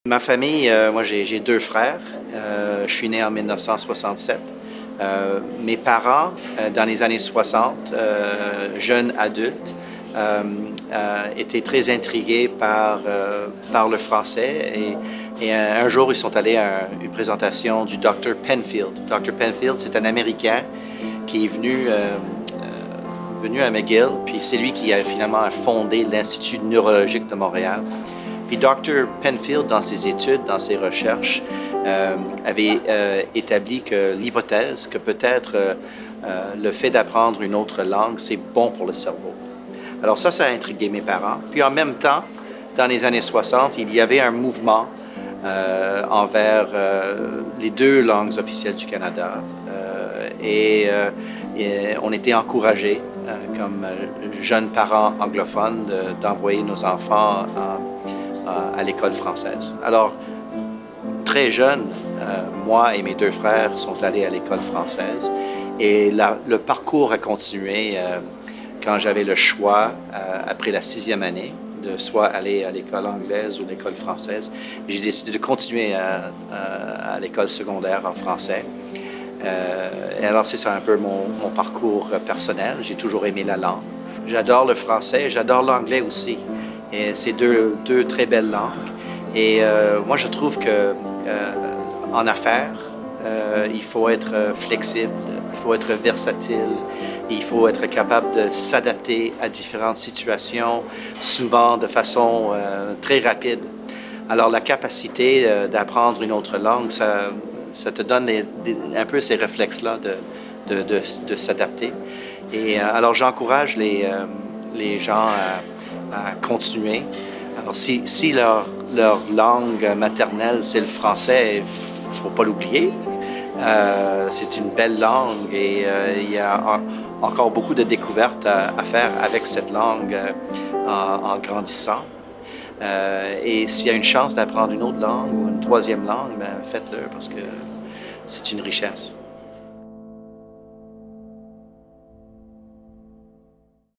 Ma famille, moi j'ai deux frères. Je suis né en 1967. Mes parents, dans les années 60, jeunes adultes, étaient très intrigués par le français et un jour ils sont allés à une présentation du Dr. Penfield. Dr. Penfield, c'est un Américain qui est venu à McGill, puis c'est lui qui a finalement fondé l'Institut neurologique de Montréal. Puis Dr. Penfield, dans ses études, dans ses recherches, avait établi que l'hypothèse que peut-être le fait d'apprendre une autre langue, c'est bon pour le cerveau. Alors ça a intrigué mes parents. Puis en même temps, dans les années 60, il y avait un mouvement envers les deux langues officielles du Canada. Et on était encouragés, comme jeunes parents anglophones, d'envoyer nos enfants à l'école française. Alors, très jeunes, moi et mes deux frères sont allés à l'école française et le parcours a continué quand j'avais le choix, après la 6e année, de soit aller à l'école anglaise ou l'école française. J'ai décidé de continuer à l'école secondaire en français. Et alors, c'est ça un peu mon parcours personnel. J'ai toujours aimé la langue. J'adore le français, j'adore l'anglais aussi. Et c'est deux très belles langues. Et moi, je trouve que en affaires, il faut être flexible, il faut être versatile, il faut être capable de s'adapter à différentes situations, souvent de façon très rapide. Alors, la capacité d'apprendre une autre langue, ça te donne un peu ces réflexes-là de s'adapter. Et alors, j'encourage les gens à continuer. Alors, si leur langue maternelle, c'est le français, il ne faut pas l'oublier. C'est une belle langue et il y a encore beaucoup de découvertes à faire avec cette langue en grandissant. Et s'il y a une chance d'apprendre une autre langue ou une troisième langue, ben, faites-le parce que c'est une richesse.